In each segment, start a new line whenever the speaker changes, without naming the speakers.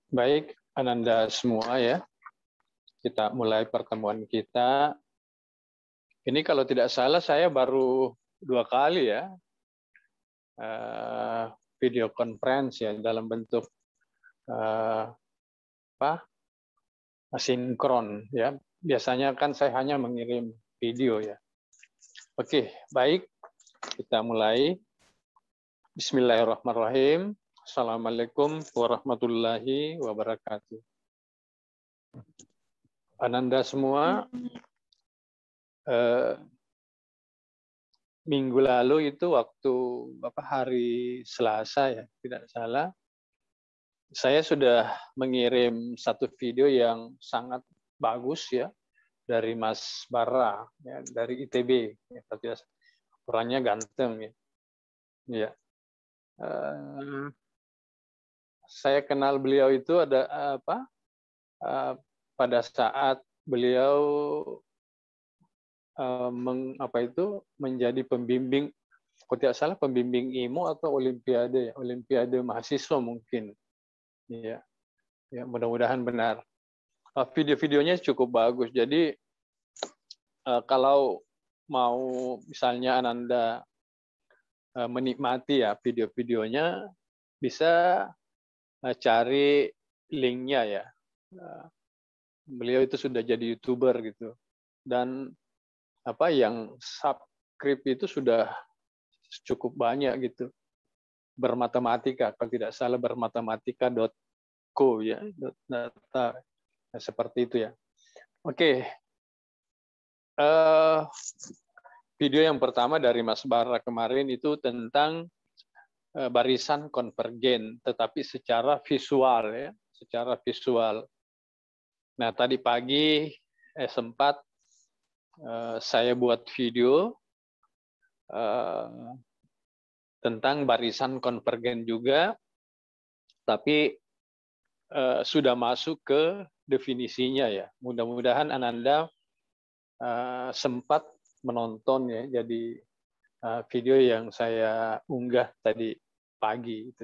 Baik, Ananda semua ya. Kita mulai pertemuan kita. Ini kalau tidak salah saya baru 2 kali ya video conference ya dalam bentuk asinkron ya. Biasanya kan saya hanya mengirim video ya. Oke, baik. Kita mulai. Bismillahirrahmanirrahim. Assalamualaikum warahmatullahi wabarakatuh. Ananda semua, minggu lalu itu waktu hari Selasa ya, tidak salah, saya sudah mengirim satu video yang sangat bagus ya dari Mas Bara ya, dari ITB ya, orangnya ganteng ya. Ya. Saya kenal beliau itu pada saat beliau menjadi pembimbing, kalau tidak salah pembimbing IMO atau Olimpiade mahasiswa mungkin. Ya, mudah-mudahan benar. Video-videonya cukup bagus. Jadi kalau mau misalnya Ananda menikmati ya video-videonya, bisa cari linknya ya. Beliau itu sudah jadi YouTuber gitu. Dan yang subscribe itu sudah cukup banyak gitu. Bermatematika, kalau tidak salah bermatematika.co ya, data seperti itu ya. Oke. Video yang pertama dari Mas Bara kemarin itu tentang barisan konvergen, tetapi secara visual ya, secara visual. Nah, tadi pagi sempat saya buat video tentang barisan konvergen juga, tapi sudah masuk ke definisinya ya. Mudah-mudahan Ananda sempat menonton ya, jadi video yang saya unggah tadi pagi itu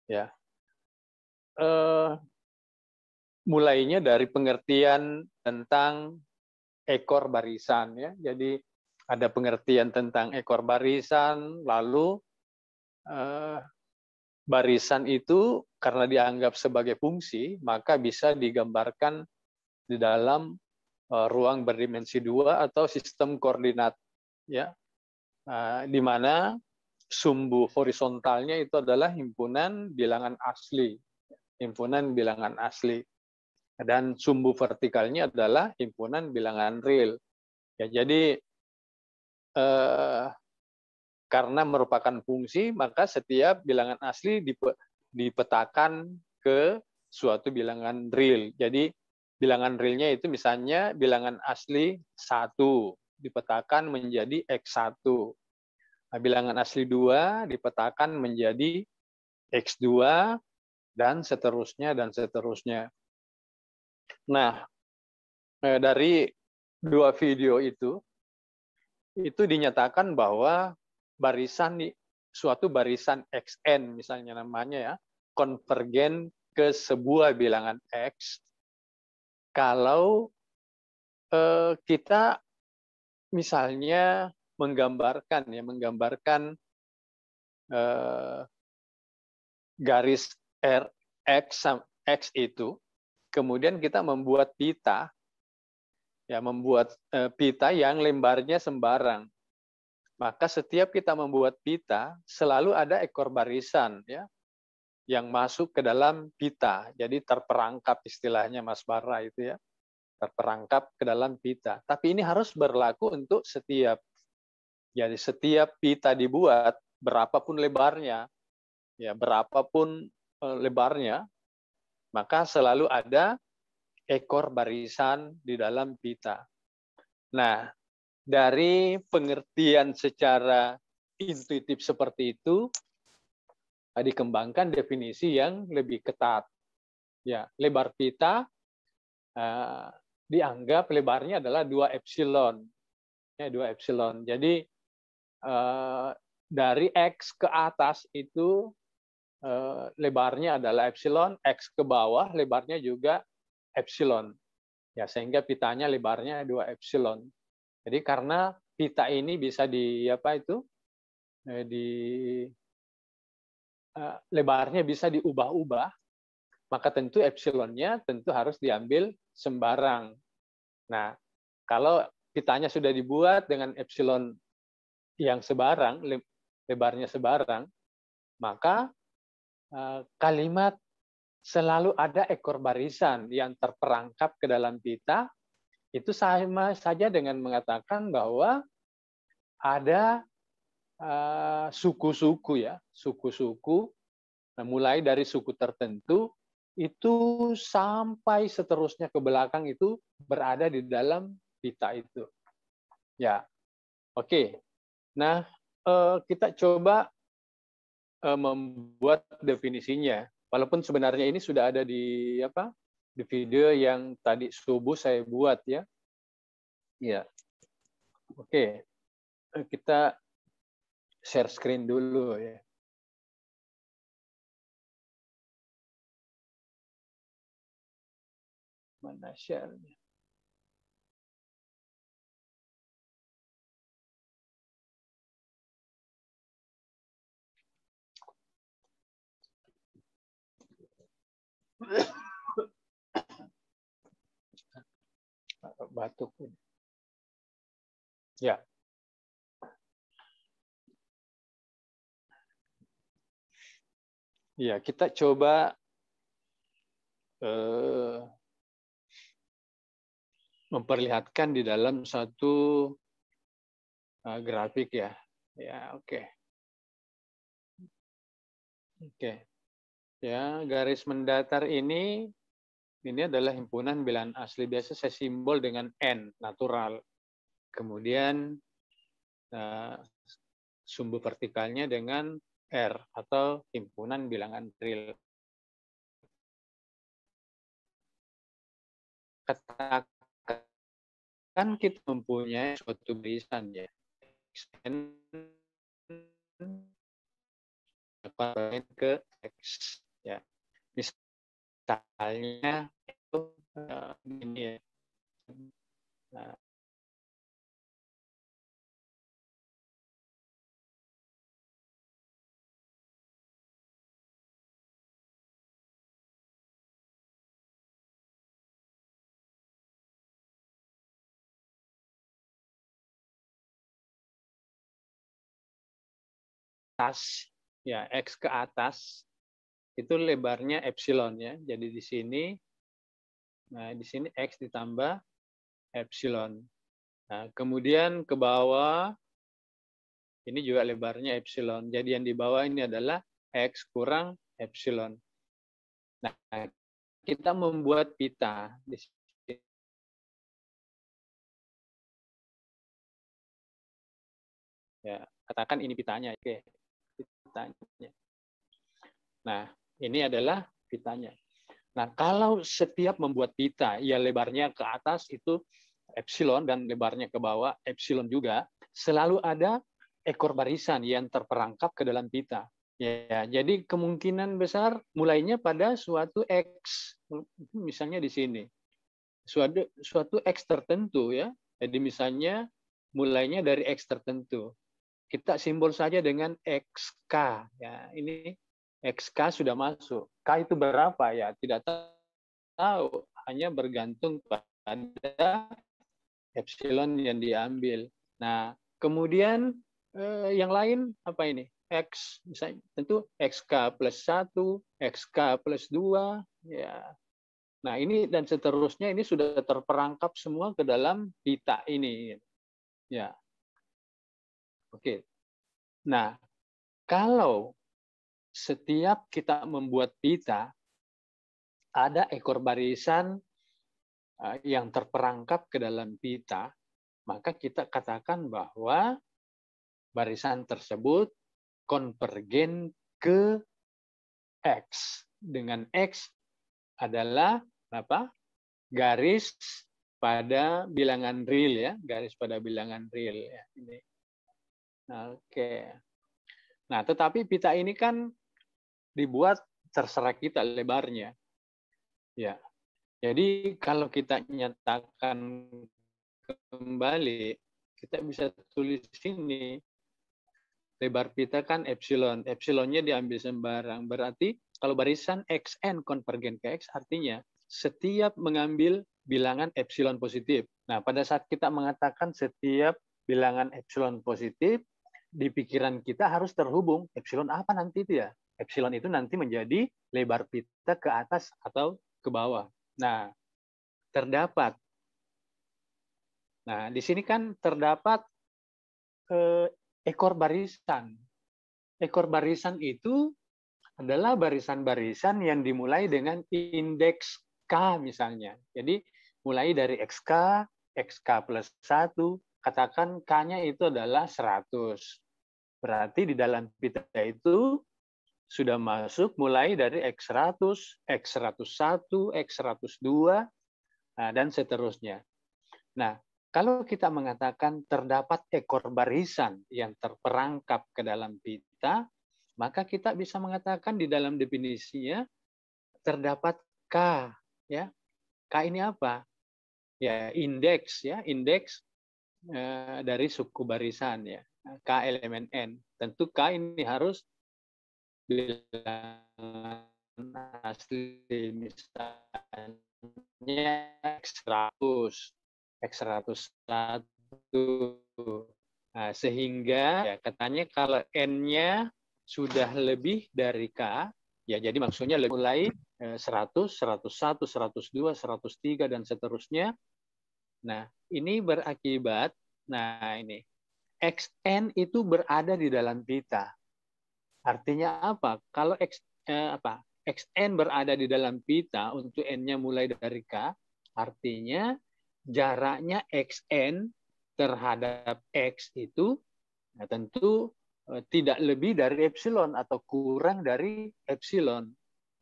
ya. Mulainya dari pengertian tentang ekor barisan ya. Jadi ada pengertian tentang ekor barisan, lalu barisan itu karena dianggap sebagai fungsi, maka bisa digambarkan di dalam ruang berdimensi 2 atau sistem koordinat ya. Di mana sumbu horizontalnya itu adalah himpunan bilangan asli. Himpunan bilangan asli. Dan sumbu vertikalnya adalah himpunan bilangan real. Ya, jadi karena merupakan fungsi, maka setiap bilangan asli dipetakan ke suatu bilangan real. Jadi bilangan realnya itu misalnya bilangan asli 1 dipetakan menjadi X1. Nah, bilangan asli 2 dipetakan menjadi X2 dan seterusnya dan seterusnya. Nah, dari 2 video itu dinyatakan bahwa suatu barisan XN misalnya namanya ya, konvergen ke sebuah bilangan X kalau kita misalnya menggambarkan garis X itu, kemudian kita membuat pita yang lembarnya sembarang. Maka setiap kita membuat pita selalu ada ekor barisan ya yang masuk ke dalam pita. Jadi terperangkap istilahnya Mas Bara itu ya. Terperangkap ke dalam pita. Tapi ini harus berlaku untuk setiap. Jadi setiap pita dibuat berapapun lebarnya, maka selalu ada ekor barisan di dalam pita. Nah, dari pengertian secara intuitif seperti itu, dikembangkan definisi yang lebih ketat. Ya, lebar pita dianggap lebarnya adalah 2 epsilon. Ya, 2 epsilon. Jadi dari X ke atas itu lebarnya adalah epsilon, X ke bawah lebarnya juga epsilon. Ya, sehingga pitanya lebarnya 2 epsilon. Jadi karena pita ini bisa lebarnya bisa diubah-ubah, maka tentu epsilonnya tentu harus diambil sembarang. Nah, kalau pitanya sudah dibuat dengan epsilon yang sebarang, lebarnya sebarang, maka kalimat selalu ada ekor barisan yang terperangkap ke dalam pita, itu sama saja dengan mengatakan bahwa ada suku-suku ya, suku-suku, mulai dari suku tertentu itu sampai seterusnya ke belakang itu berada di dalam pita itu. Ya, oke. Nah, kita coba membuat definisinya. Walaupun sebenarnya ini sudah ada di video yang tadi subuh saya buat ya. Ya. Oke. Kita share screen dulu ya. Mana share-nya? Batuk. Ya. Ya, kita coba memperlihatkan di dalam satu grafik ya. Ya, oke. Oke. Ya, garis mendatar ini adalah himpunan bilangan asli. Biasa saya simbol dengan N, natural. Kemudian sumbu vertikalnya dengan R, atau himpunan bilangan real. Katakan kita mempunyai suatu barisan ya. Xn ke X ya. Misalnya itu ini ya. Atas ya, X ke atas itu lebarnya epsilon ya. Jadi di sini X ditambah epsilon. Nah, kemudian ke bawah ini juga lebarnya epsilon. Jadi yang di bawah ini adalah X kurang epsilon. Nah, kita membuat pita di sini. Ya, katakan ini pitanya. Oke. Pitanya. Nah, ini adalah pitanya. Nah, kalau setiap membuat pita, ya lebarnya ke atas itu epsilon dan lebarnya ke bawah epsilon juga, selalu ada ekor barisan yang terperangkap ke dalam pita. Ya, jadi kemungkinan besar mulainya pada suatu X, misalnya di sini. Suatu X tertentu ya. Jadi misalnya mulainya dari X tertentu. Kita simbol saja dengan XK ya. Ini XK sudah masuk. K itu berapa ya? Tidak tahu, hanya bergantung pada epsilon yang diambil. Nah, kemudian yang lain apa ini? X, misalnya tentu XK plus 1, XK plus 2, ya. Nah, ini dan seterusnya ini sudah terperangkap semua ke dalam pita ini. Ya. Oke. Nah, kalau setiap kita membuat pita, ada ekor barisan yang terperangkap ke dalam pita, maka kita katakan bahwa barisan tersebut konvergen ke X. Dengan X adalah apa? Garis pada bilangan real ya, garis pada bilangan real ya. Ini. Oke. Nah, tetapi pita ini kan dibuat terserah kita lebarnya. Ya. Jadi kalau kita nyatakan kembali, kita bisa tulis sini lebar pita kan epsilon. Epsilonnya diambil sembarang. Berarti kalau barisan XN konvergen ke X artinya setiap mengambil bilangan epsilon positif. Nah, pada saat kita mengatakan setiap bilangan epsilon positif, di pikiran kita harus terhubung. Epsilon apa nanti itu ya? Epsilon itu nanti menjadi lebar pita ke atas atau ke bawah. Nah, terdapat. Nah, di sini kan terdapat ekor barisan. Ekor barisan itu adalah barisan-barisan yang dimulai dengan indeks K misalnya. Jadi mulai dari XK, XK plus 1, katakan K-nya itu adalah 100. Berarti di dalam pita itu sudah masuk mulai dari X100, X101, X102, dan seterusnya. Nah, kalau kita mengatakan terdapat ekor barisan yang terperangkap ke dalam pita, maka kita bisa mengatakan di dalam definisinya terdapat K, ya. K ini apa? Ya, indeks ya, indeks dari suku barisan ya. K elemen N. Tentu K ini harus bilangan asli, misalnya X100, X101. Nah, sehingga ya, katanya kalau N-nya sudah lebih dari K, ya jadi maksudnya mulai 100, 101, 102, 103, dan seterusnya. Nah, ini berakibat, nah ini, XN itu berada di dalam pita. Artinya apa? Kalau XN berada di dalam pita untuk N-nya mulai dari K, artinya jaraknya XN terhadap X itu tentu tidak lebih dari epsilon atau kurang dari epsilon.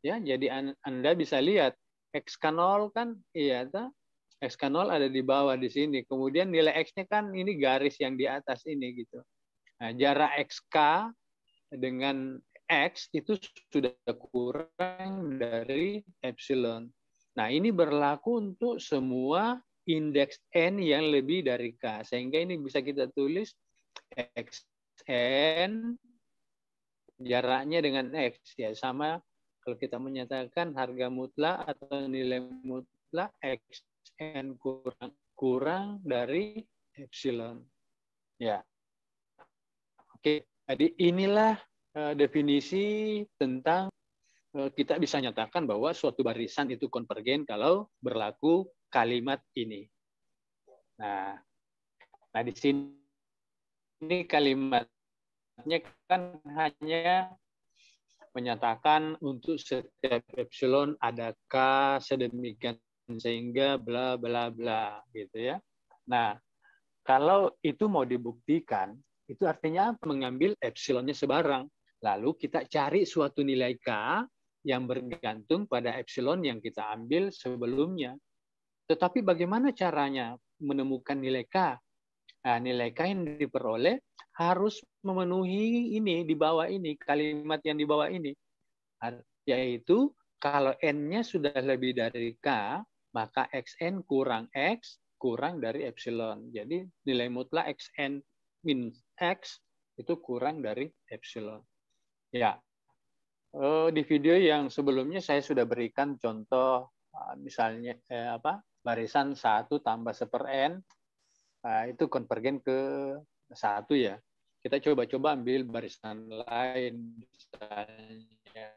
Ya, jadi Anda bisa lihat X0 kan iya X0 ada di bawah di sini. Kemudian nilai X-nya kan ini garis yang di atas ini gitu. Nah, jarak XK dengan X itu sudah kurang dari epsilon. Nah, ini berlaku untuk semua indeks N yang lebih dari K. Sehingga ini bisa kita tulis XN jaraknya dengan X. Ya, sama kalau kita menyatakan harga mutlak atau nilai mutlak XN kurang dari epsilon. Ya. Oke, jadi inilah definisi tentang kita bisa nyatakan bahwa suatu barisan itu konvergen kalau berlaku kalimat ini. Nah di sini kalimatnya kan hanya menyatakan untuk setiap epsilon ada K sedemikian sehingga bla bla bla gitu ya. Nah, kalau itu mau dibuktikan, itu artinya mengambil epsilonnya sebarang. Lalu kita cari suatu nilai K yang bergantung pada epsilon yang kita ambil sebelumnya. Tetapi bagaimana caranya menemukan nilai K? Nah, nilai K yang diperoleh harus memenuhi ini di bawah ini, kalimat yang di bawah ini. Yaitu kalau N-nya sudah lebih dari K, maka XN kurang X kurang dari epsilon. Jadi nilai mutlak XN min X itu kurang dari epsilon. Ya, di video yang sebelumnya saya sudah berikan contoh misalnya barisan 1 tambah 1/n itu konvergen ke 1 ya. Kita coba-coba ambil barisan lain misalnya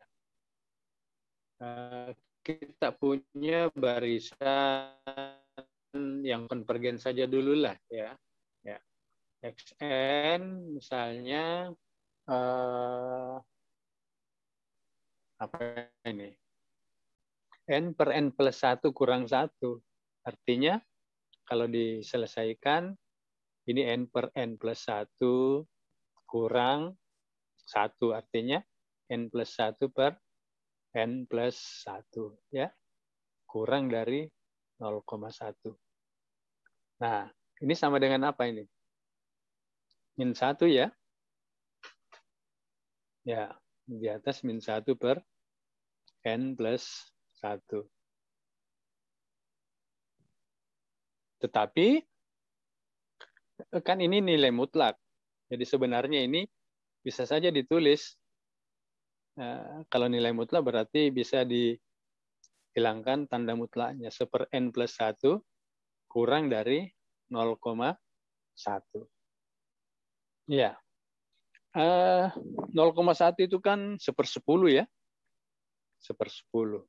kita punya barisan yang konvergen saja dulu lah ya. XN misalnya apa ini? N per N plus 1 kurang 1. Artinya kalau diselesaikan ini N per N plus 1 kurang 1. Artinya N plus 1 per N plus 1 ya. Kurang dari 0,1. Nah, ini sama dengan apa ini? Min 1 ya. Ya, Di atas min 1 per N plus 1. Tetapi kan ini nilai mutlak. Jadi sebenarnya ini bisa saja ditulis. Kalau nilai mutlak berarti bisa dihilangkan tanda mutlaknya. 1/n plus 1 kurang dari 0,1. Ya. 0,1 itu kan 1/10 ya. 1/10.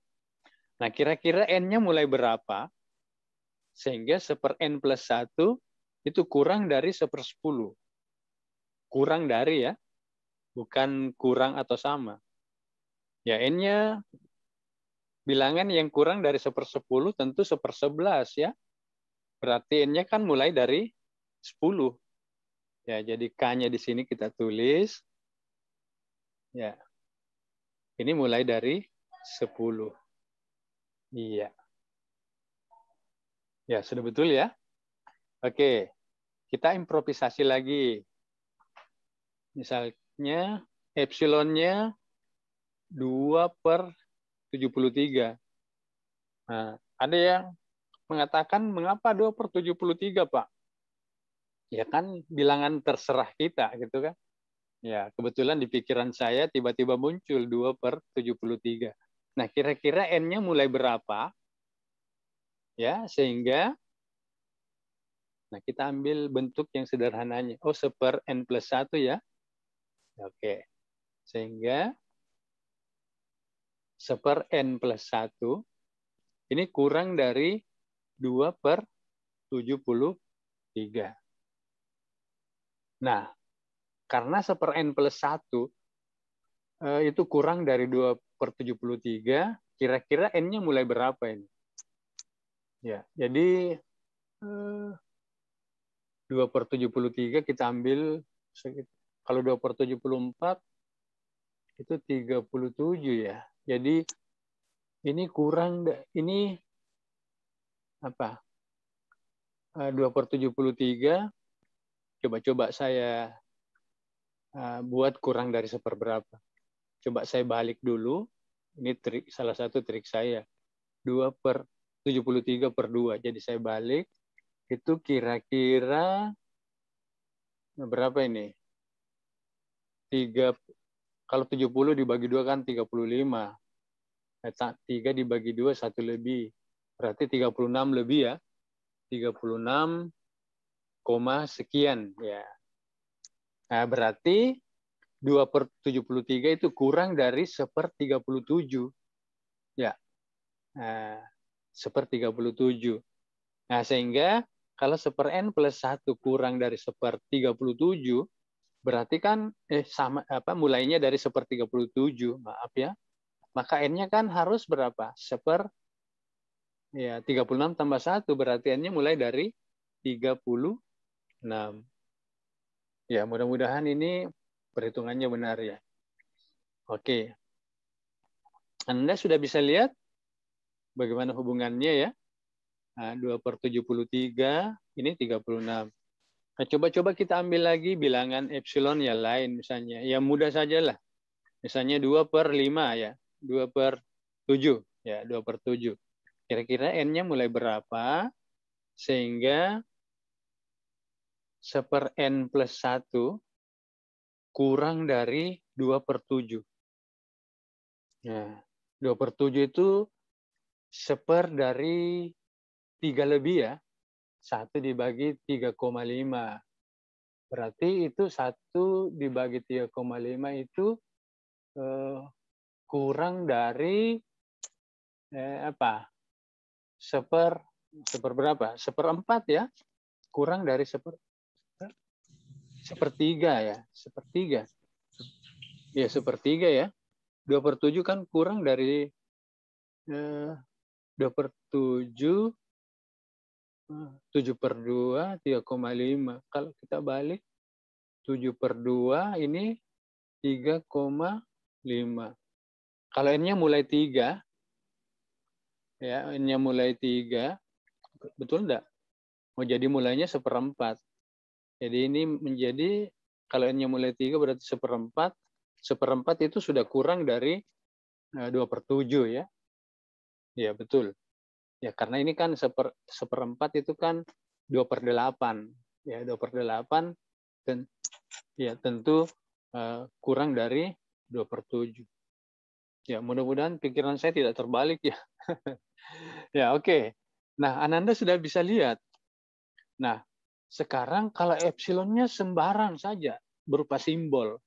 Nah, kira-kira N-nya mulai berapa? Sehingga 1/n plus 1 itu kurang dari 1/10. Kurang dari ya. Bukan kurang atau sama. Ya, N-nya bilangan yang kurang dari 1/10 tentu 1/11 ya. Berarti N-nya kan mulai dari 10. Ya, jadi K-nya di sini kita tulis. Ya. Ini mulai dari 10. Iya. Ya, sudah betul ya. Oke. Kita improvisasi lagi. Misalnya epsilonnya 2/73. Nah, ada yang mengatakan mengapa 2/73, Pak? Ya kan bilangan terserah kita gitu kan. Ya, kebetulan di pikiran saya tiba-tiba muncul 2/73. Nah, kira-kira N-nya mulai berapa? Ya, sehingga kita ambil bentuk yang sederhananya. Oh, 1/n plus 1 ya. Oke. Sehingga 1/n plus 1 ini kurang dari 2/73. Nah, karena 1/n plus 1 itu kurang dari 2/73, kira-kira N-nya mulai berapa ini? Ya, jadi 2/73 kita ambil, kalau 2/74 itu 37 ya. Jadi ini kurang, ini apa? 2/73, coba saya buat kurang dari seperberapa. Coba saya balik dulu. Ini trik, salah satu trik saya. 2/73/2. Jadi saya balik. Itu kira-kira berapa ini? 3, kalau 70 dibagi 2 kan 35. 3 dibagi 2, 1 lebih. Berarti 36 lebih ya. 36, sekian. Ya. Nah, berarti 2/73 itu kurang dari 1/37. Ya. 1/37. Nah, sehingga kalau 1/n plus 1 kurang dari 1/37, berarti kan sama mulainya dari 1/37, maaf ya. Maka N-nya kan harus berapa? 36 tambah 1, berarti N-nya mulai dari 36. Ya, mudah-mudahan ini perhitungannya benar ya. Oke. Anda sudah bisa lihat bagaimana hubungannya ya. Nah, 2/73, ini 36. Nah, coba-coba kita ambil lagi bilangan epsilon yang lain misalnya. Ya mudah saja lah. Misalnya 2/5 ya. 2/7. Ya, 2/7. Kira-kira N-nya mulai berapa? Sehingga 1/n plus 1 kurang dari 2/7. Nah, 2/7 itu 1 dari 3 lebih ya. 1 dibagi 3,5. Berarti itu 1 dibagi 3,5 itu kurang dari seperberapa? 1/4 ya. Kurang dari sepertiga ya. Sepertiga. Ya, sepertiga ya. 2/7 kan kurang dari 2/7, 7/2, 3,5. Kalau kita balik, 7/2 ini 3,5. Kalau N-nya mulai 3, ya, N-nya mulai 3, betul enggak? Mau jadi mulainya 1/4. Jadi ini menjadi, kalau N-nya mulai 3 berarti 1/4, 1/4 itu sudah kurang dari 2/7 ya. Ya, betul. Ya, karena ini kan 1/4 itu kan 2/8. Ya, 2/8 dan ya tentu kurang dari 2/7. Ya, mudah-mudahan pikiran saya tidak terbalik ya. Ya, oke. Nah, Ananda sudah bisa lihat. Nah, sekarang kalau epsilonnya sembarang saja berupa simbol.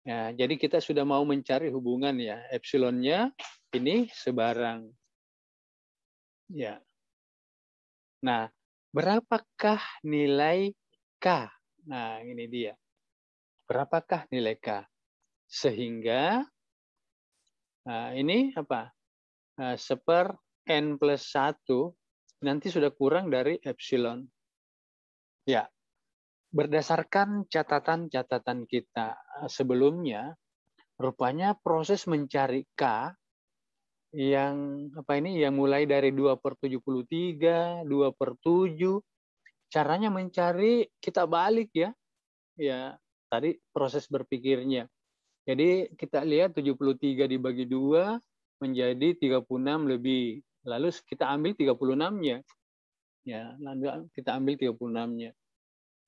Ya, jadi kita sudah mau mencari hubungan ya. Epsilonnya ini sebarang. Ya. Nah, berapakah nilai K? Nah, ini dia. Berapakah nilai K? Sehingga ini apa? 1/n+1 nanti sudah kurang dari epsilon. Ya, berdasarkan catatan-catatan kita sebelumnya, rupanya proses mencari K yang yang mulai dari 2/73, 2/7, caranya mencari kita balik ya. Ya, tadi proses berpikirnya. Jadi kita lihat 73 dibagi 2 menjadi 36 lebih. Lalu kita ambil 36-nya. Ya, lalu kita ambil 36-nya.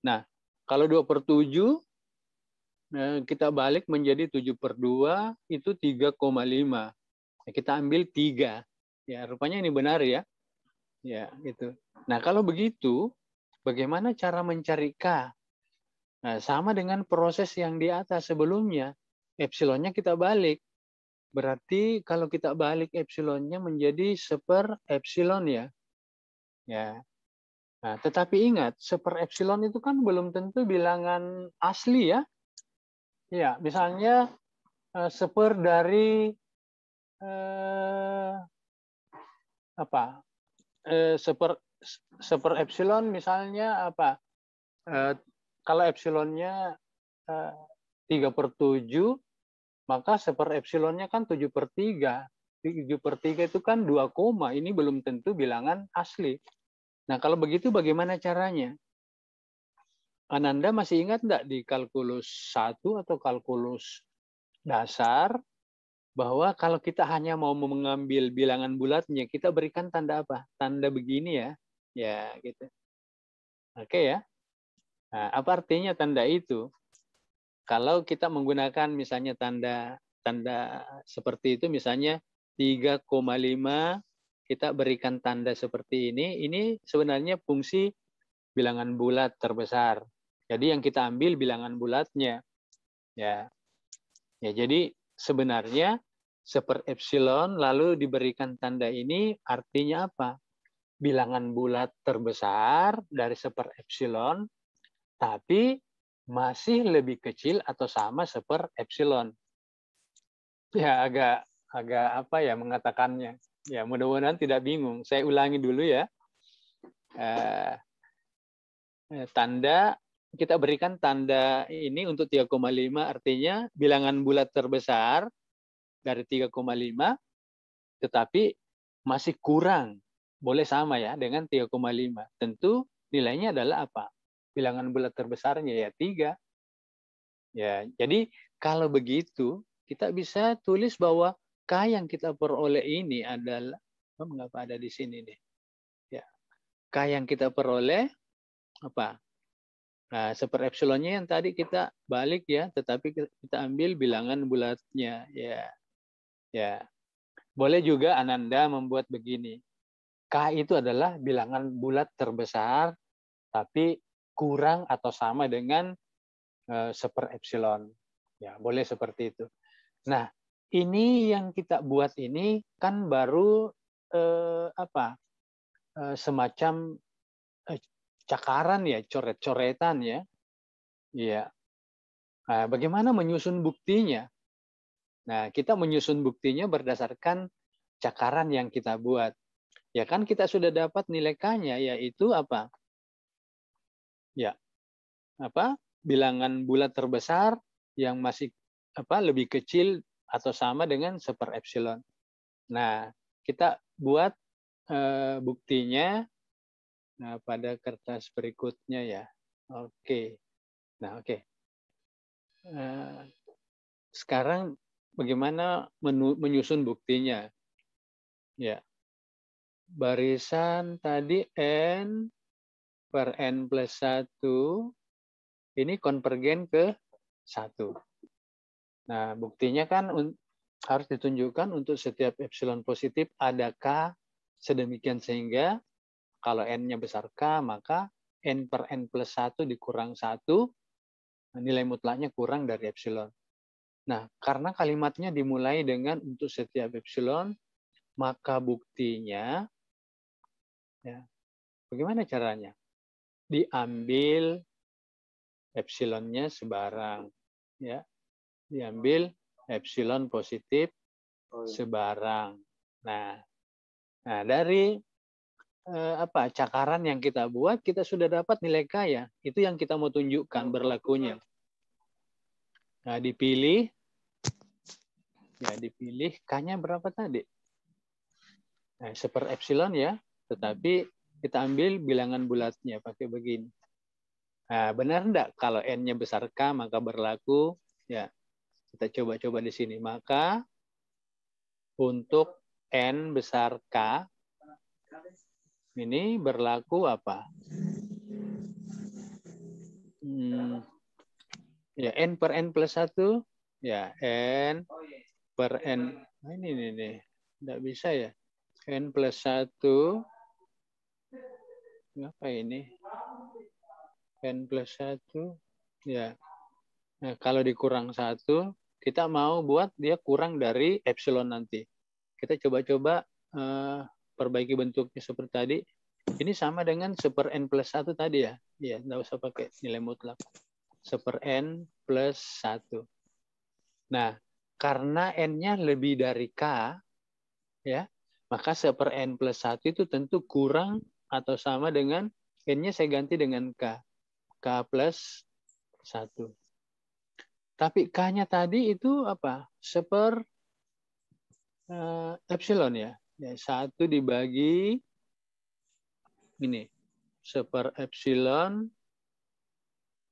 Nah, kalau 2/7 kita balik menjadi 7/2 itu 3,5. Kita ambil 3. Ya, rupanya ini benar ya. Ya, gitu. Nah, kalau begitu, bagaimana cara mencari K? Nah, sama dengan proses yang di atas sebelumnya. Epsilonnya kita balik. Berarti kalau kita balik epsilonnya menjadi 1/epsilon ya. Ya. Nah, tetapi ingat, 1/epsilon itu kan belum tentu bilangan asli ya. Ya, misalnya 1 dari apa? 1/epsilon misalnya apa? Kalau epsilonnya 3/7, maka 1/epsilonnya kan 7/3. 7/3 itu kan 2 koma. Ini belum tentu bilangan asli. Nah, kalau begitu bagaimana caranya? Ananda masih ingat enggak di kalkulus 1 atau kalkulus dasar bahwa kalau kita hanya mau mengambil bilangan bulatnya, kita berikan tanda apa? Tanda begini ya. Ya, gitu. Oke ya. Nah, apa artinya tanda itu? Kalau kita menggunakan misalnya tanda seperti itu, misalnya 3,5, kita berikan tanda seperti ini sebenarnya fungsi bilangan bulat terbesar. Jadi yang kita ambil bilangan bulatnya. Ya. Ya, jadi sebenarnya 1/epsilon lalu diberikan tanda ini artinya apa? Bilangan bulat terbesar dari 1/epsilon, tapi masih lebih kecil atau sama 1/epsilon. Ya, agak apa ya mengatakannya. Ya, mudah-mudahan tidak bingung. Saya ulangi dulu ya. Tanda kita berikan tanda ini untuk 3,5 artinya bilangan bulat terbesar dari 3,5 tetapi masih kurang. Boleh sama ya dengan 3,5. Tentu nilainya adalah apa? Bilangan bulat terbesarnya ya 3. Ya, jadi kalau begitu kita bisa tulis bahwa K yang kita peroleh ini adalah mengapa ada di sini nih? Ya. K yang kita peroleh apa? Nah, 1/epsilonnya yang tadi kita balik ya, tetapi kita ambil bilangan bulatnya ya. Ya. Boleh juga Ananda membuat begini. K itu adalah bilangan bulat terbesar tapi kurang atau sama dengan 1/epsilon. Ya, boleh seperti itu. Nah, ini yang kita buat ini kan baru semacam cakaran ya, coret-coretan ya. Iya. Nah, bagaimana menyusun buktinya? Nah, kita menyusun buktinya berdasarkan cakaran yang kita buat. Ya kan kita sudah dapat nilai K-nya yaitu apa? Ya, apa? Bilangan bulat terbesar yang masih lebih kecil atau sama dengan 1/epsilon. Nah, kita buat buktinya pada kertas berikutnya ya. Oke. Nah, oke. sekarang bagaimana menyusun buktinya? Ya, barisan tadi n per n plus 1 ini konvergen ke 1. Nah, buktinya kan harus ditunjukkan untuk setiap epsilon positif ada K sedemikian sehingga kalau N-nya besar K, maka N per N plus 1 dikurang 1, nilai mutlaknya kurang dari epsilon. Nah, karena kalimatnya dimulai dengan untuk setiap epsilon, maka buktinya, ya, bagaimana caranya? Diambil epsilonnya sebarang. Ya, diambil epsilon positif sebarang. Nah dari cakaran yang kita buat, kita sudah dapat nilai K ya. Itu yang kita mau tunjukkan berlakunya. Nah, dipilih K-nya berapa tadi? Nah, seper epsilon ya, tetapi kita ambil bilangan bulatnya pakai begini. Nah, benar enggak kalau N-nya besar K maka berlaku? Ya, kita coba-coba di sini. Maka untuk N besar K ini berlaku apa? Ya, N per N plus 1. Ya, N per N. Nah, ini. Tidak bisa ya. N plus 1. Apa ini? N plus 1. Ya. Nah, kalau dikurang 1, kita mau buat dia kurang dari epsilon nanti. Kita coba-coba perbaiki bentuknya seperti tadi. Ini sama dengan seper N plus 1 tadi ya. Ya, tidak usah pakai nilai mutlak. Seper N plus 1. Nah, karena N-nya lebih dari K, ya, maka seper N plus 1 itu tentu kurang atau sama dengan N-nya saya ganti dengan K. K plus 1. Tapi K-nya tadi itu apa? Seper epsilon ya. Ya, 1 dibagi ini. Seper epsilon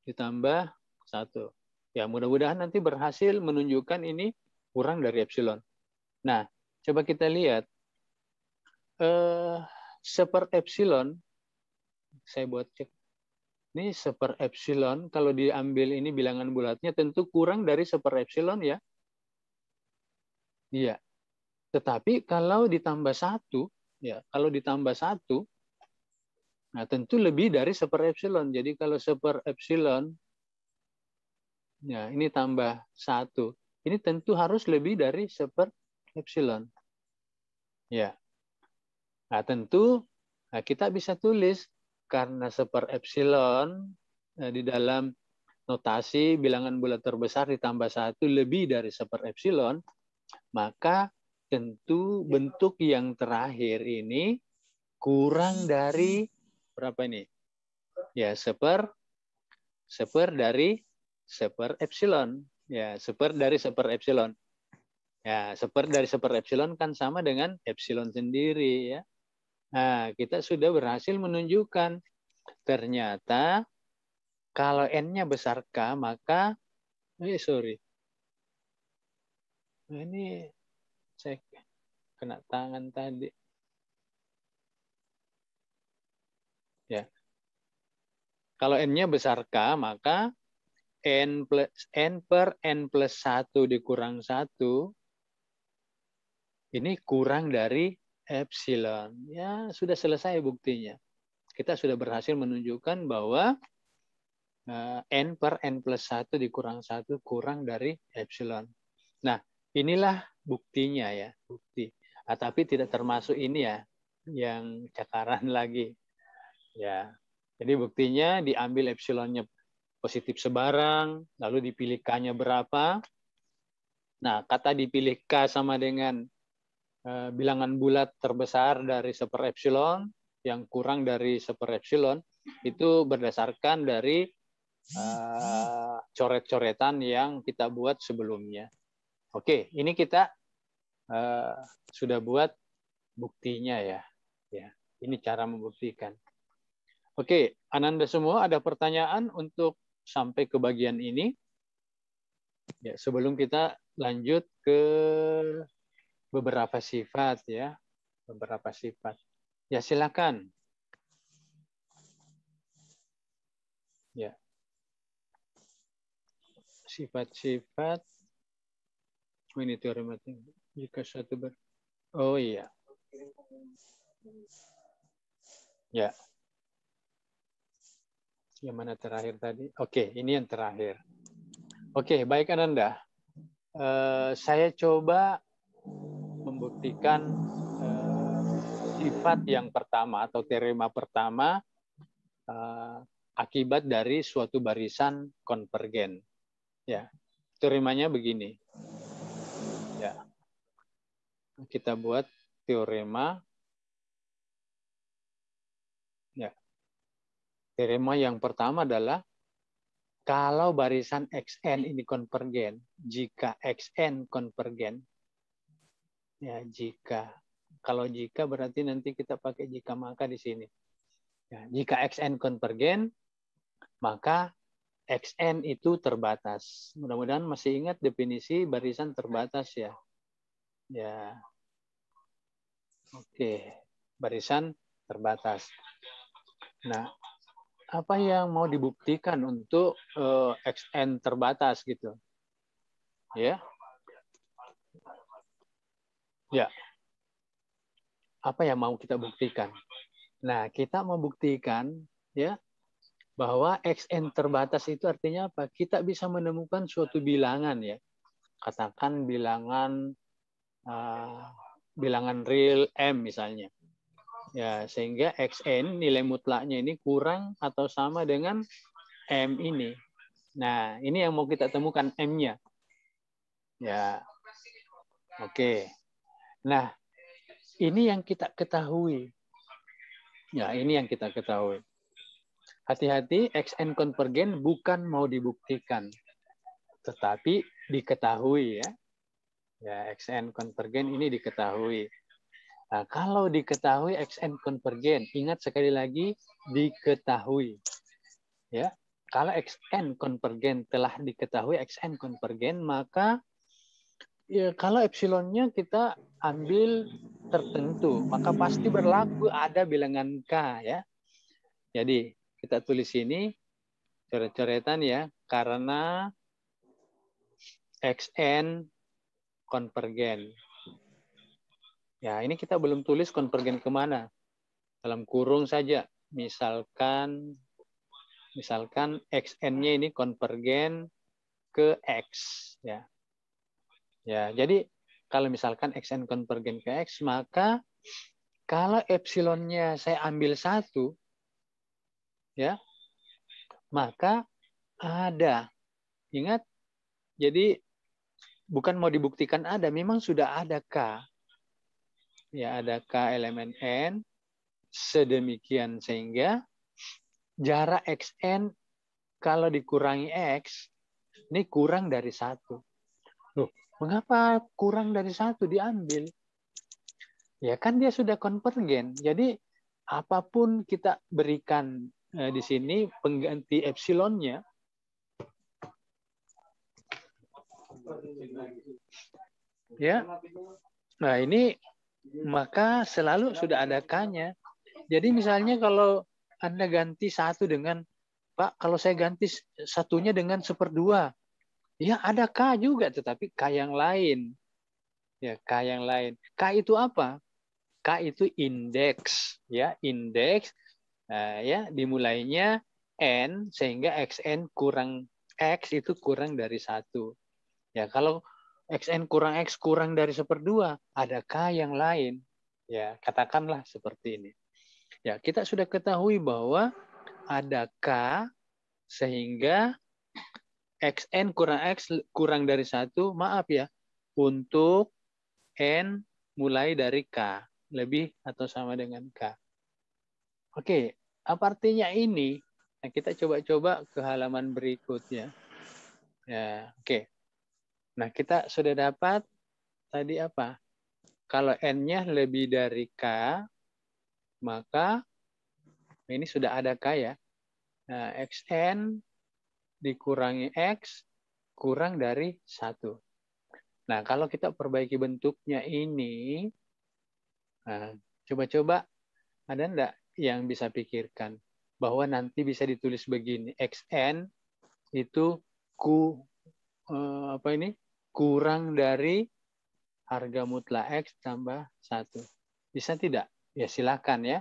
ditambah 1. Ya, mudah-mudahan nanti berhasil menunjukkan ini kurang dari epsilon. Nah, coba kita lihat. Seper epsilon, saya buat cek. Ini seper epsilon, kalau diambil ini bilangan bulatnya tentu kurang dari seper epsilon ya. Iya. Tetapi kalau ditambah 1, ya, kalau ditambah 1, nah tentu lebih dari seper epsilon. Jadi kalau seper epsilon, ya ini tambah 1. Ini tentu harus lebih dari seper epsilon. Ya. Nah tentu kita bisa tulis karena seper epsilon di dalam notasi bilangan bulat terbesar ditambah 1 lebih dari seper epsilon, maka tentu bentuk yang terakhir ini kurang dari berapa ini? Ya, seper dari seper epsilon. Ya, seper dari seper epsilon. Ya, seper dari seper epsilon kan sama dengan epsilon sendiri ya. Nah, kita sudah berhasil menunjukkan ternyata kalau N-nya besar K, maka ini saya kena tangan tadi. Ya. Kalau N-nya besar K, maka N per N plus 1 dikurang 1 ini kurang dari epsilon. Ya, sudah selesai buktinya. Kita sudah berhasil menunjukkan bahwa N per N plus 1 dikurang 1 kurang dari epsilon. Nah, inilah buktinya ya, bukti. Tapi tidak termasuk ini ya, yang cakaran lagi. Ya, jadi buktinya diambil epsilonnya positif sebarang, lalu dipilih K-nya berapa. Nah, kata dipilih K sama dengan bilangan bulat terbesar dari seper epsilon, yang kurang dari seper epsilon, itu berdasarkan dari coret-coretan yang kita buat sebelumnya. Oke, ini kita sudah buat buktinya ya. Ya, ini cara membuktikan. Oke, Ananda semua ada pertanyaan untuk sampai ke bagian ini? Ya, sebelum kita lanjut ke beberapa sifat ya, beberapa sifat. Ya, silakan. Ya. Sifat-sifat ini teori matematika. Jika suatu Oh iya. Ya. Yang mana terakhir tadi? Oke, ini yang terakhir. Oke, baik Ananda. Saya coba membuktikan sifat yang pertama atau teorema pertama akibat dari suatu barisan konvergen. Ya, teoremanya begini. Ya, kita buat teorema. Ya, teorema yang pertama adalah kalau barisan XN ini konvergen, jika XN konvergen, ya jika. Kalau jika berarti nanti kita pakai jika maka di sini. Ya, jika XN konvergen, maka XN itu terbatas. Mudah-mudahan masih ingat definisi barisan terbatas ya. Ya, oke. Barisan terbatas. Nah, apa yang mau dibuktikan untuk XN terbatas gitu? Ya. Ya. Apa yang mau kita buktikan? Nah, kita mau buktikan ya bahwa XN terbatas itu artinya apa? Kita bisa menemukan suatu bilangan ya. Katakan bilangan bilangan real M misalnya. Ya, sehingga XN nilai mutlaknya ini kurang atau sama dengan M ini. Nah, ini yang mau kita temukan M-nya. Ya. Oke. Nah, ini yang kita ketahui. Ya, ini yang kita ketahui. Hati-hati, XN konvergen bukan mau dibuktikan, tetapi diketahui ya. Ya, XN konvergen ini diketahui. Nah, kalau diketahui XN konvergen, ingat sekali lagi diketahui. Ya, kalau XN konvergen telah diketahui XN konvergen, maka ya, kalau epsilonnya kita ambil tertentu, maka pasti berlaku ada bilangan K ya. Jadi kita tulis ini coret-coretan ya, karena XN konvergen. Ya, ini kita belum tulis konvergen kemana. Dalam kurung saja. Misalkan XN-nya ini konvergen ke X. Ya. Ya, jadi kalau misalkan XN konvergen ke X, maka kalau epsilonnya saya ambil 1, ya, maka ada. Ingat, jadi bukan mau dibuktikan ada, memang sudah ada K. Ya, ada K elemen N, sedemikian sehingga jarak XN kalau dikurangi X, ini kurang dari 1. Loh, mengapa kurang dari 1 diambil? Ya kan dia sudah konvergen. Jadi apapun kita berikan di sini pengganti epsilonnya, ya. Nah, ini maka selalu sudah ada K-nya. Jadi misalnya kalau Anda ganti 1 dengan, Pak, kalau saya ganti satunya dengan 1/2, ya ada K juga, tetapi K yang lain. Ya, K yang lain. K itu apa? K itu indeks, ya, indeks. Ya, dimulainya N sehingga XN kurang X itu kurang dari 1. Ya, kalau XN kurang X kurang dari 1/2, ada K yang lain. Ya, katakanlah seperti ini. Ya, kita sudah ketahui bahwa ada K sehingga XN kurang X kurang dari 1, maaf ya, untuk N mulai dari K, lebih atau sama dengan K. Oke, apa artinya ini? Nah, kita coba-coba ke halaman berikutnya. Ya, oke. Nah, kita sudah dapat tadi apa? Kalau N-nya lebih dari K, maka ini sudah ada K ya. Nah, XN dikurangi X kurang dari 1. Nah, kalau kita perbaiki bentuknya ini, nah, coba-coba ada enggak yang bisa pikirkan bahwa nanti bisa ditulis begini, XN itu kurang dari harga mutlak X tambah 1. Bisa tidak? Ya silakan ya.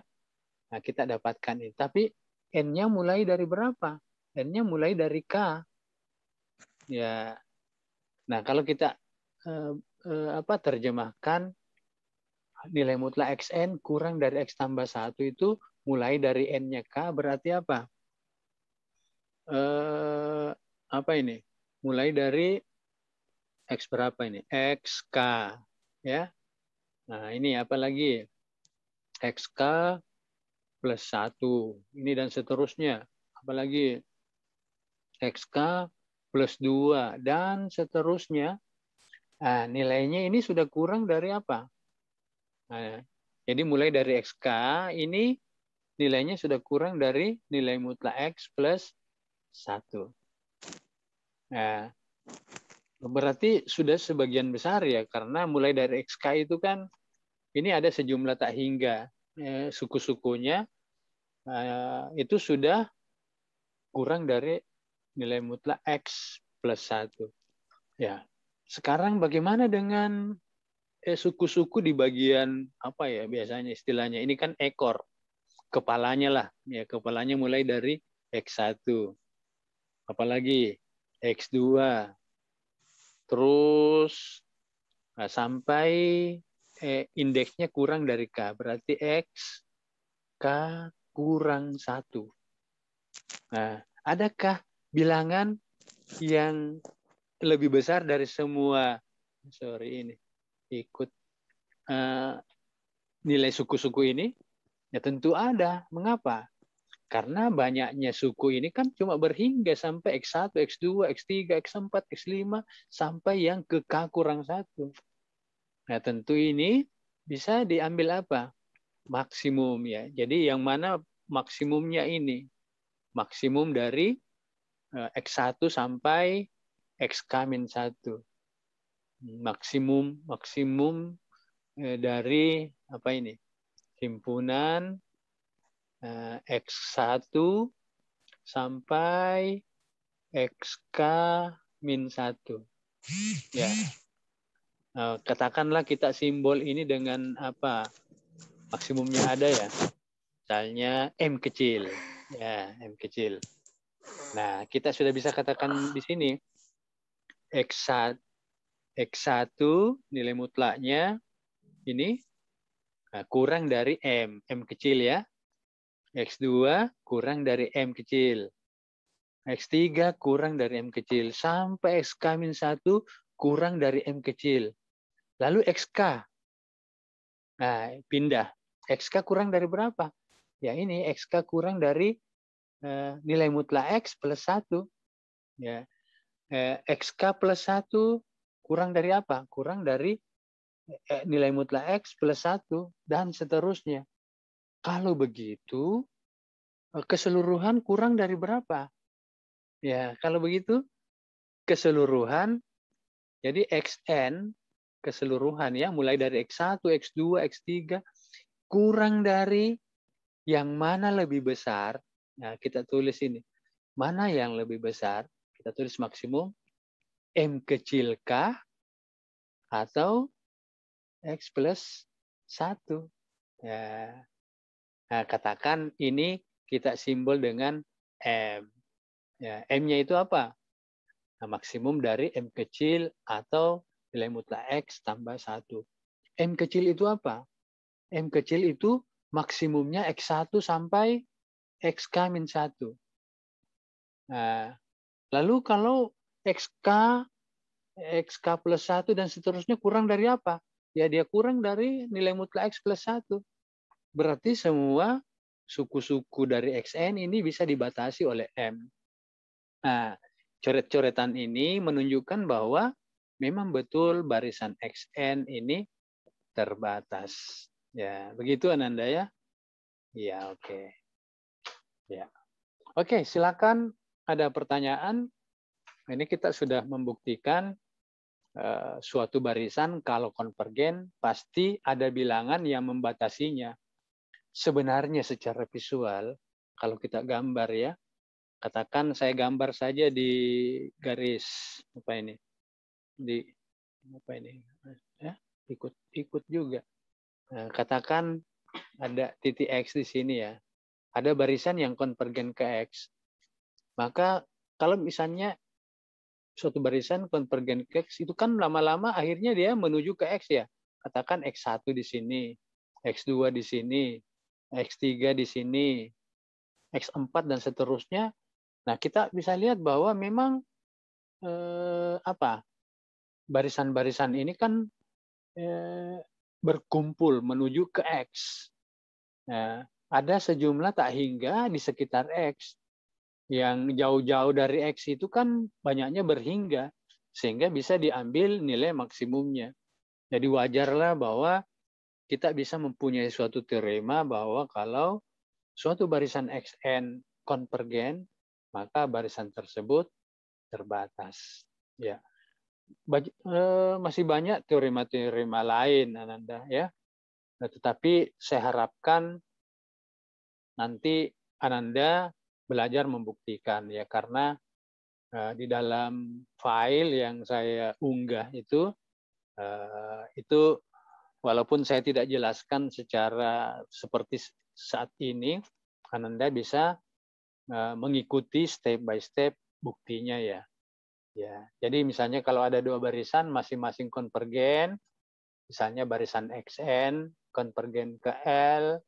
Nah, kita dapatkan ini. Tapi N-nya mulai dari berapa? N-nya mulai dari K. Ya. Nah, kalau kita terjemahkan nilai mutlak XN kurang dari X tambah 1 itu mulai dari N-nya K berarti apa? Apa ini? Mulai dari X berapa ini? XK. Ya. Nah, ini apa lagi? XK plus 1. Ini dan seterusnya. Apalagi XK plus 2. Dan seterusnya. Nah, nilainya ini sudah kurang dari apa? Nah, jadi mulai dari XK ini nilainya sudah kurang dari nilai mutlak X plus 1. Nah, berarti sudah sebagian besar ya, karena mulai dari XK itu kan ini ada sejumlah tak hingga. Suku-sukunya itu sudah kurang dari nilai mutlak X plus 1. Ya. Sekarang bagaimana dengan suku-suku di bagian apa ya biasanya istilahnya? Ini kan ekor. Kepalanya lah. Ya, kepalanya mulai dari X1. Apalagi X2. Terus sampai indeksnya kurang dari K. Berarti X, K kurang 1. Nah, adakah bilangan yang lebih besar dari semua nilai suku-suku ini? Ya tentu ada. Mengapa? Karena banyaknya suku ini kan cuma berhingga sampai X1, X2, X3, X4, X5, sampai yang ke K kurang 1. Nah tentu ini bisa diambil apa? Maksimum ya. Jadi yang mana maksimumnya ini? Maksimum dari X1 sampai XK-1. Maksimum dari apa ini? Himpunan X1 sampai XK-1. Ya. Katakanlah kita simbol ini dengan apa? Maksimumnya ada ya. Misalnya M kecil. Ya, M kecil. Nah, kita sudah bisa katakan di sini X1 nilai mutlaknya ini kurang dari M kecil ya. X2 kurang dari M kecil. X3 kurang dari M kecil. Sampai XK-1 kurang dari M kecil. Lalu XK. Nah, pindah. XK kurang dari berapa? Ya ini, XK kurang dari nilai mutlak X plus 1. Ya. XK plus 1 kurang dari apa? Kurang dari nilai mutlak X plus 1. Dan seterusnya. Kalau begitu, keseluruhan kurang dari berapa? Ya, kalau begitu, keseluruhan, jadi XN, keseluruhan ya, mulai dari X1, X2, X3, kurang dari yang mana lebih besar. Nah, kita tulis ini. Mana yang lebih besar? Kita tulis maksimum. M kecil K atau X plus 1. Ya. Nah, katakan ini kita simbol dengan M. Ya, M-nya itu apa? Nah, maksimum dari M kecil atau nilai mutlak X tambah 1. M kecil itu apa? M kecil itu maksimumnya X1 sampai XK-1. Nah, lalu kalau XK plus 1 dan seterusnya kurang dari apa? Ya dia kurang dari nilai mutlak X plus 1. Berarti semua suku-suku dari XN ini bisa dibatasi oleh M. Nah, coret-coretan ini menunjukkan bahwa memang betul barisan XN ini terbatas. Ya, begitu Ananda ya? Ya, oke. Ya. Oke, silakan ada pertanyaan. Ini kita sudah membuktikan suatu barisan kalau konvergen pasti ada bilangan yang membatasinya. Sebenarnya secara visual, kalau kita gambar ya, katakan saya gambar saja di garis apa ini, di apa ini, ya, ikut juga. Nah, katakan ada titik X di sini ya, ada barisan yang konvergen ke X. Maka kalau misalnya suatu barisan konvergen ke X, itu kan lama-lama akhirnya dia menuju ke X ya. Katakan X1 di sini, X2 di sini, X3 di sini, X4 dan seterusnya. Nah, kita bisa lihat bahwa memang barisan-barisan ini kan berkumpul menuju ke X. Nah, ada sejumlah tak hingga di sekitar X. Yang jauh-jauh dari X itu kan banyaknya berhingga, sehingga bisa diambil nilai maksimumnya. Jadi wajarlah bahwa kita bisa mempunyai suatu teorema bahwa kalau suatu barisan Xn konvergen, maka barisan tersebut terbatas. Ya, masih banyak teorema-teorema lain, Ananda ya. Nah, tetapi saya harapkan nanti Ananda belajar membuktikan ya, karena di dalam file yang saya unggah itu walaupun saya tidak jelaskan secara seperti saat ini, Ananda bisa mengikuti step by step buktinya ya. Ya, jadi misalnya kalau ada dua barisan masing-masing konvergen, misalnya barisan XN konvergen ke L,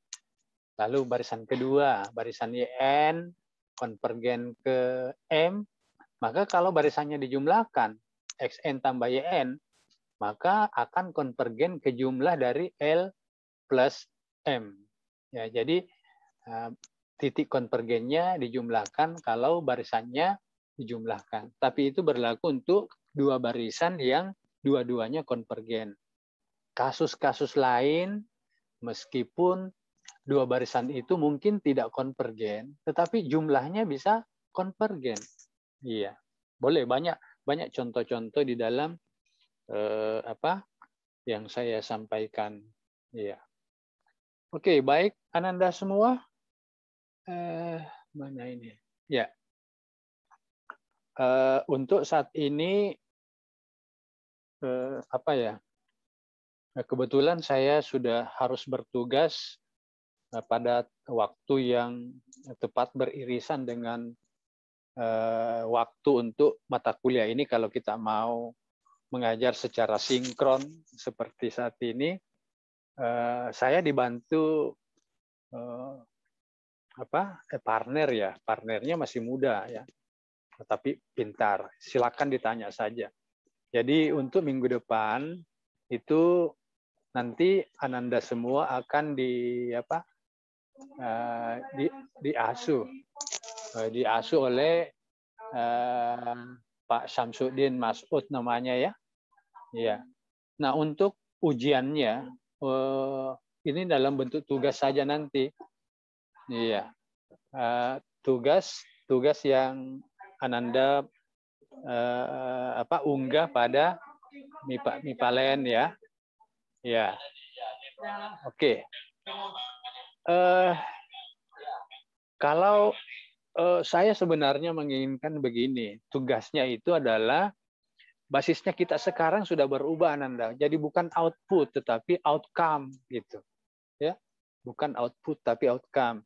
lalu barisan kedua, barisan YN konvergen ke M, maka kalau barisannya dijumlahkan XN tambah YN, maka akan konvergen ke jumlah dari L plus M. Ya, jadi titik konvergennya dijumlahkan kalau barisannya dijumlahkan. Tapi itu berlaku untuk dua barisan yang dua-duanya konvergen. Kasus-kasus lain, meskipun dua barisan itu mungkin tidak konvergen, tetapi jumlahnya bisa konvergen. Iya, boleh banyak contoh-contoh di dalam yang saya sampaikan. Iya. Oke, baik Ananda semua. Mana ini? Ya. Untuk saat ini kebetulan saya sudah harus bertugas pada waktu yang tepat beririsan dengan waktu untuk mata kuliah ini. Kalau kita mau mengajar secara sinkron seperti saat ini, saya dibantu partner ya, partnernya masih muda ya, tapi pintar. Silakan ditanya saja. Jadi untuk minggu depan itu nanti Ananda semua akan diasuh oleh Pak Syamsuddin Mas'ud namanya ya. Iya. Nah, untuk ujiannya ini dalam bentuk tugas saja nanti. Iya. Tugas yang Ananda unggah pada Mipalen ya. Ya. Oke. Kalau saya sebenarnya menginginkan begini, tugasnya itu adalah basisnya kita sekarang sudah berubah, Ananda. Jadi bukan output tetapi outcome gitu. Ya. Bukan output tapi outcome.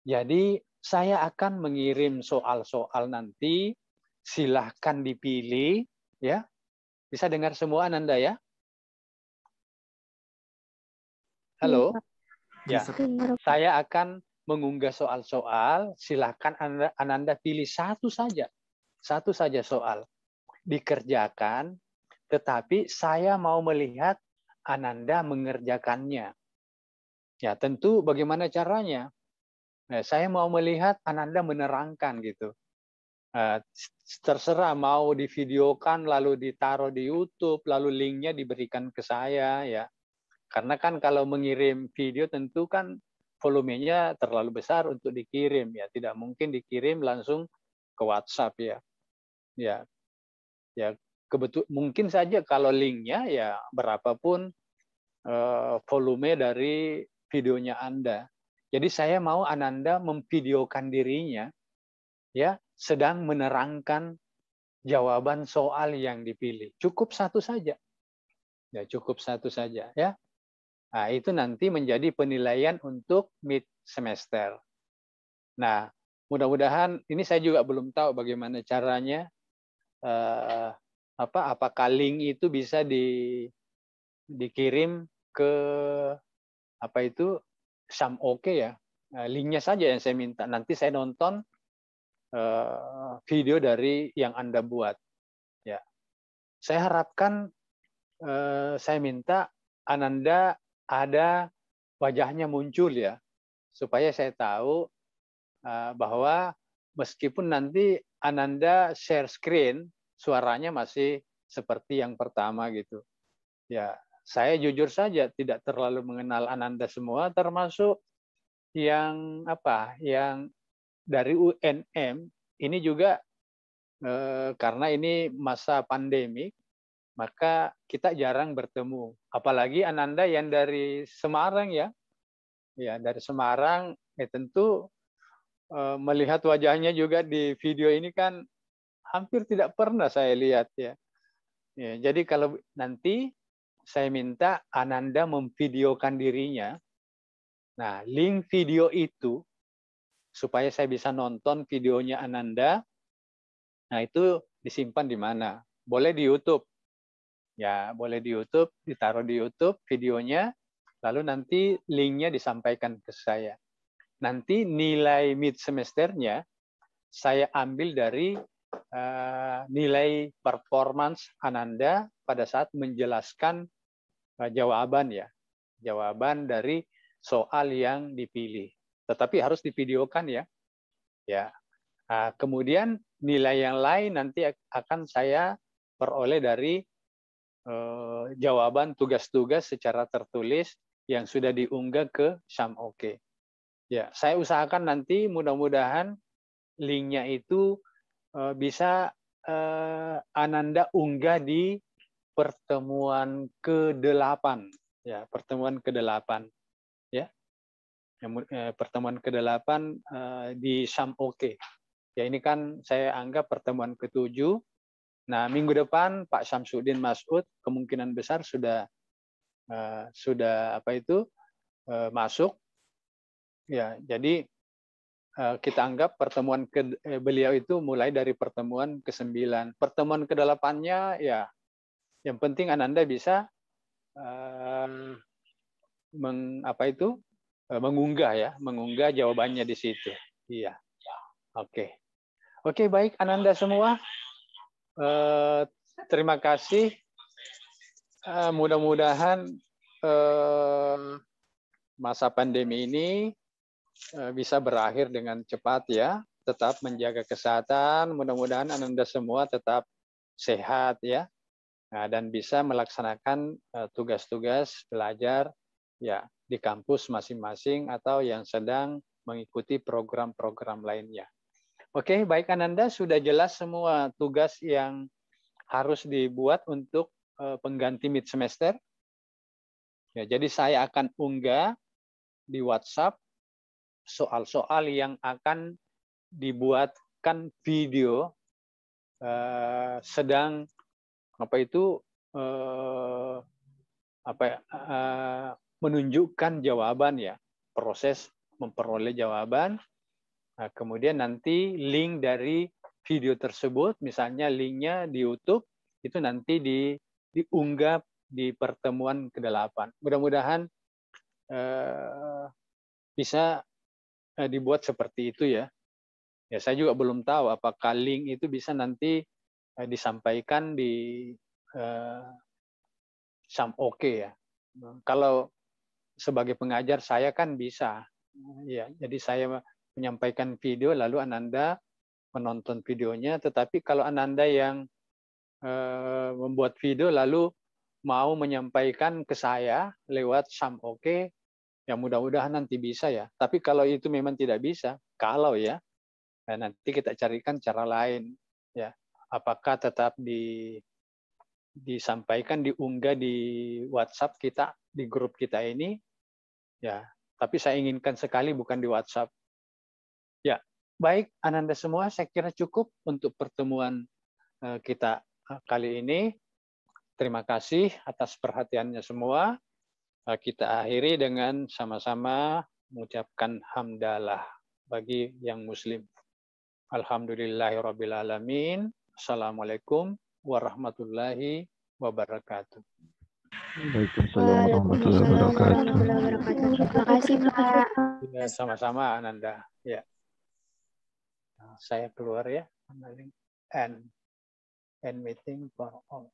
Jadi saya akan mengirim soal-soal nanti, silahkan dipilih ya. Bisa dengar semua Ananda ya? Halo? Ya. Saya akan mengunggah soal-soal, silahkan Ananda pilih satu saja soal. Dikerjakan, tetapi saya mau melihat Ananda mengerjakannya. Ya, tentu bagaimana caranya? Nah, saya mau melihat Ananda menerangkan gitu. Terserah mau divideokan lalu ditaruh di YouTube, lalu linknya diberikan ke saya ya. Karena kan kalau mengirim video tentu kan volumenya terlalu besar untuk dikirim ya, tidak mungkin dikirim langsung ke WhatsApp ya. Ya, Ya, mungkin saja kalau linknya ya berapapun volume dari videonya Anda. Jadi saya mau Ananda memvideokan dirinya ya sedang menerangkan jawaban soal yang dipilih. Cukup satu saja. Ya, cukup satu saja ya. Nah, itu nanti menjadi penilaian untuk mid semester. Nah, mudah-mudahan ini saya juga belum tahu bagaimana caranya apakah link itu bisa dikirim ke apa itu Oke ya. Nah, linknya saja yang saya minta. Nanti saya nonton video dari yang Anda buat. Ya, saya harapkan saya minta Ananda ada wajahnya muncul ya, supaya saya tahu bahwa meskipun nanti Ananda share screen, suaranya masih seperti yang pertama gitu. Ya, saya jujur saja tidak terlalu mengenal Ananda semua, termasuk yang yang dari UNM ini juga karena ini masa pandemi, maka kita jarang bertemu. Apalagi Ananda yang dari Semarang ya, dari Semarang, tentu melihat wajahnya juga di video ini kan hampir tidak pernah saya lihat ya. Jadi kalau nanti saya minta Ananda memvideokan dirinya. Nah, link video itu supaya saya bisa nonton videonya Ananda. Nah, itu disimpan di mana? Boleh di YouTube. Ya, boleh di YouTube, ditaruh di YouTube videonya, lalu nanti linknya disampaikan ke saya. Nanti nilai mid semesternya saya ambil dari nilai performance Ananda pada saat menjelaskan jawaban ya. Jawaban dari soal yang dipilih. Tetapi harus divideokan ya. Ya. Kemudian nilai yang lain nanti akan saya peroleh dari jawaban tugas-tugas secara tertulis yang sudah diunggah ke Oke. Ya, saya usahakan nanti mudah-mudahan linknya itu bisa Ananda unggah di pertemuan ke-8 ya, pertemuan ke-8 ya. Pertemuan ke-8 di Oke. Ya, ini kan saya anggap pertemuan ke-7. Nah, minggu depan Pak Syamsuddin Mas'ud kemungkinan besar sudah masuk. Ya, jadi kita anggap pertemuan beliau itu mulai dari pertemuan ke-9. Pertemuan ke-8-nya ya yang penting Ananda bisa mengunggah jawabannya di situ. Iya. Oke. Oke, baik Ananda semua. Terima kasih. Mudah-mudahan masa pandemi ini bisa berakhir dengan cepat ya. Tetap menjaga kesehatan. Mudah-mudahan Ananda semua tetap sehat ya. Nah, dan bisa melaksanakan tugas-tugas belajar ya di kampus masing-masing atau yang sedang mengikuti program-program lainnya. Oke, baik Ananda, sudah jelas semua tugas yang harus dibuat untuk pengganti mid semester. Ya, jadi saya akan unggah di WhatsApp soal-soal yang akan dibuatkan video sedang menunjukkan jawaban ya, proses memperoleh jawaban. Nah, kemudian nanti link dari video tersebut, misalnya linknya di YouTube, itu nanti diunggah di pertemuan ke-8. Mudah-mudahan bisa dibuat seperti itu ya. Ya, saya juga belum tahu apakah link itu bisa nanti disampaikan di Oke ya. Kalau sebagai pengajar saya kan bisa. Ya, jadi saya menyampaikan video lalu Ananda menonton videonya, tetapi kalau Ananda yang membuat video lalu mau menyampaikan ke saya lewat Oke, ya mudah-mudahan nanti bisa ya. Tapi kalau itu memang tidak bisa, kalau ya, nanti kita carikan cara lain ya. apakah tetap disampaikan, diunggah di WhatsApp kita, di grup kita ini, ya. Tapi saya inginkan sekali bukan di WhatsApp. Ya, baik Ananda semua, saya kira cukup untuk pertemuan kita kali ini. Terima kasih atas perhatiannya semua. Kita akhiri dengan sama-sama mengucapkan hamdalah bagi yang muslim. Alhamdulillahirrabbilalamin. Assalamualaikum warahmatullahi wabarakatuh.
Waalaikumsalam warahmatullahi wabarakatuh.
Terima kasih, Pak.
Ya, sama-sama Ananda. Ya. Saya keluar ya. End meeting for all.